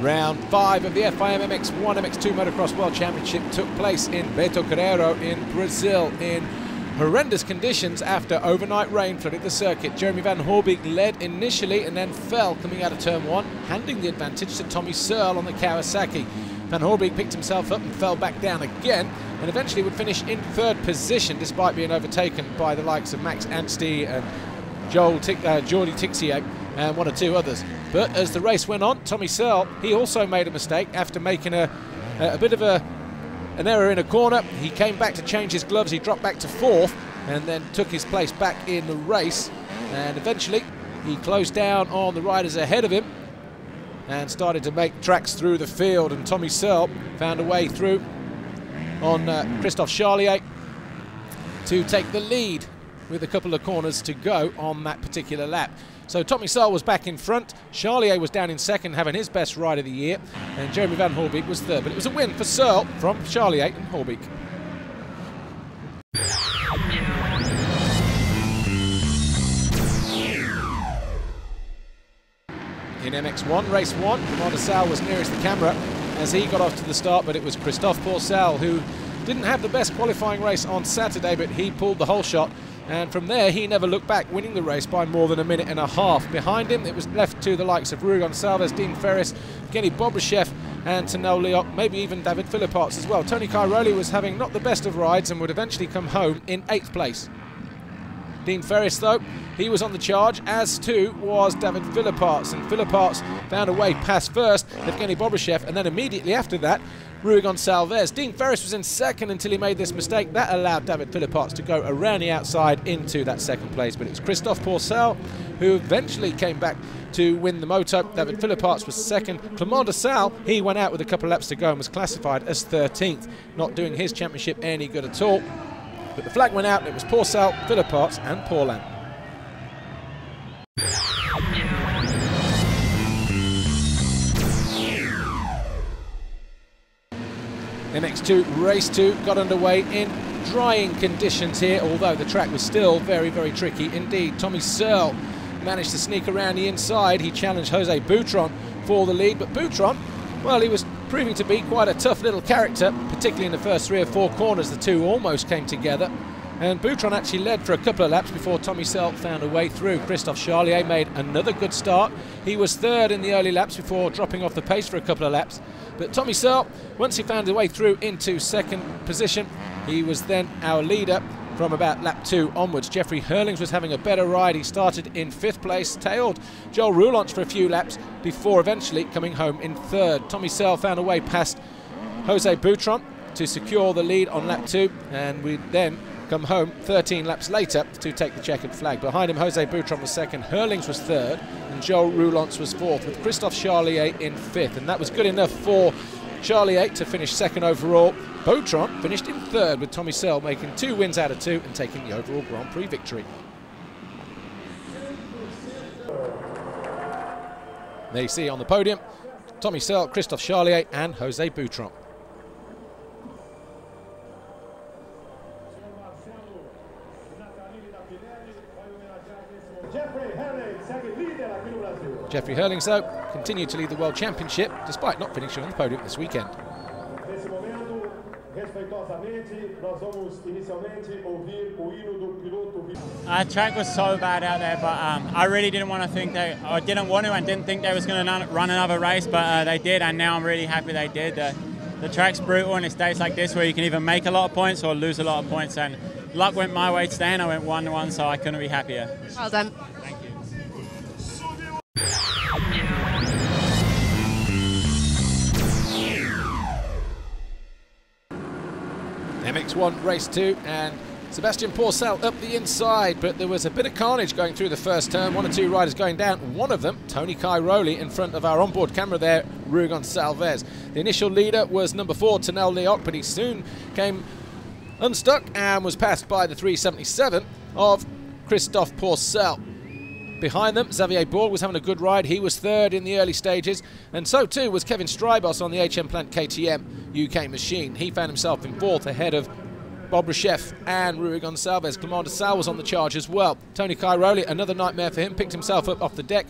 Round 5 of the FIM MX1 MX2 Motocross World Championship took place in Beto Carrero in Brazil in horrendous conditions after overnight rain flooded the circuit. Jeremy Van Hoorbeek led initially and then fell coming out of turn 1, handing the advantage to Tommy Searle on the Kawasaki. Van Hoorbeek picked himself up and fell back down again and eventually would finish in 3rd position despite being overtaken by the likes of Max Anstey and Jordi Tixier and 1 or 2 others. But as the race went on, Tommy Searle, he also made a mistake after making a bit of an error in a corner. He came back to change his gloves, he dropped back to 4th and then took his place back in the race, and eventually he closed down on the riders ahead of him and started to make tracks through the field, and Tommy Searle found a way through on Christophe Charlier to take the lead with a couple of corners to go on that particular lap. So Tommy Searle was back in front, Charlier was down in 2nd, having his best ride of the year, and Jeremy Van Hoorbeek was 3rd. But it was a win for Searle from Charlier and Hoorbeek. In MX1, race 1, Commander Sal was nearest the camera as he got off to the start, but it was Christophe Pourcel who didn't have the best qualifying race on Saturday, but he pulled the whole shot. And from there, he never looked back, winning the race by more than a minute and a half. Behind him, it was left to the likes of Rui Gonçalves, Dean Ferris, Kenny Bobryshev, and Tanel Leoc, maybe even David Philipparts as well. Tony Cairoli was having not the best of rides and would eventually come home in 8th place. Dean Ferris, though, he was on the charge, as too was David Philipparts, and Philipparts found a way past first Evgeny Bobryshev, and then immediately after that, Rui Gonçalves. Dean Ferris was in 2nd until he made this mistake. That allowed David Philipparts to go around the outside into that 2nd place, but it was Christophe Pourcel who eventually came back to win the moto. David Philipparts was 2nd. Clement de Sal, he went out with a couple of laps to go and was classified as 13th, not doing his championship any good at all. But the flag went out, it was Pourcel, Philipparts and Paulin. MX2 race 2 got underway in drying conditions here, although the track was still very, very tricky indeed. Tommy Searle managed to sneak around the inside. He challenged Jose Boutron for the lead, but Boutron, well, he was proving to be quite a tough little character, particularly in the first 3 or 4 corners. The two almost came together, and Boutron actually led for a couple of laps before Tommy Searle found a way through. Christophe Charlier made another good start. He was 3rd in the early laps before dropping off the pace for a couple of laps. But Tommy Searle, once he found his way through into 2nd position, he was then our leader from about lap 2 onwards. Jeffrey Hurlings was having a better ride. He started in 5th place, tailed Joel Roulance for a few laps before eventually coming home in 3rd. Tommy Searle found a way past Jose Boutron to secure the lead on lap 2, and we then come home 13 laps later to take the checkered flag. Behind him, Jose Boutron was 2nd, Hurlings was 3rd, and Joel Roulance was 4th, with Christophe Charlier in 5th. And that was good enough for Charlier to finish 2nd overall. Boutron finished in 3rd, with Tommy Searle making 2 wins out of 2 and taking the overall Grand Prix victory. There you see on the podium, Tommy Searle, Christophe Charlier and Jose Boutron. Jeffrey Hurlings, though, continued to lead the World Championship despite not finishing on the podium this weekend. Our track was so bad out there, but I really didn't want to and didn't think they was going to run another race, but they did, and now I'm really happy they did. The track's brutal, and it's days like this where you can either make a lot of points or lose a lot of points, and luck went my way today, and I went 1-1, so I couldn't be happier. Well done. Thank you. MX1 race 2, and Sebastian Pourcel up the inside, but there was a bit of carnage going through the first turn. 1 or 2 riders going down. One of them, Tony Cairoli, in front of our onboard camera there, Rui Gonçalves. The initial leader was number 4, Tanel Leoc, but he soon came unstuck and was passed by the 377 of Christophe Pourcel. Behind them, Xavier Bourg was having a good ride. He was 3rd in the early stages, and so too was Kevin Strybos on the HM Plant KTM UK machine. He found himself in 4th ahead of Bobryshev and Rui Gonçalves. Clement de Sal was on the charge as well. Tony Cairoli, another nightmare for him, picked himself up off the deck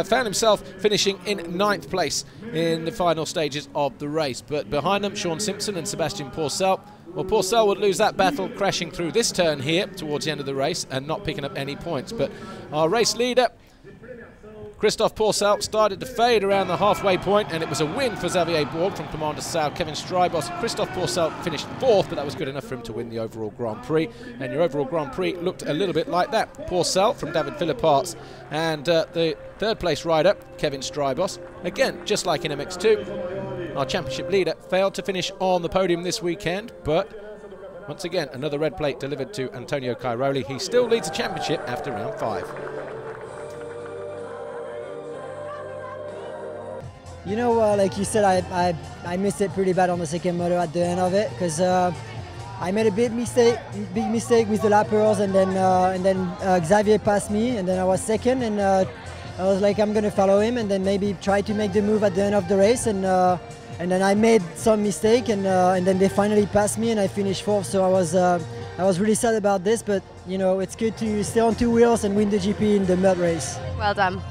found himself finishing in 9th place in the final stages of the race. But behind them, Sean Simpson and Sebastian Pourcel. Well, Pourcel would lose that battle, crashing through this turn here towards the end of the race and not picking up any points. But our race leader, Christophe Pourcel, started to fade around the halfway point, and it was a win for Xavier Borg from Commander Sao. Kevin Strybos. Christophe Pourcel finished 4th, but that was good enough for him to win the overall Grand Prix. And your overall Grand Prix looked a little bit like that. Pourcel from David Philipparts, and the 3rd place rider, Kevin Strybos. Again, just like in MX2, our championship leader failed to finish on the podium this weekend, but once again, another red plate delivered to Antonio Cairoli. He still leads the championship after round 5. You know, like you said, I missed it pretty bad on the second moto at the end of it, because I made a big mistake with the lappers, and then Xavier passed me, and then I was second, and I was like, I'm gonna follow him, and then maybe try to make the move at the end of the race, and then I made some mistake, and then they finally passed me, and I finished 4th. So I was really sad about this, but you know, it's good to stay on 2 wheels and win the GP in the mud race. Well done.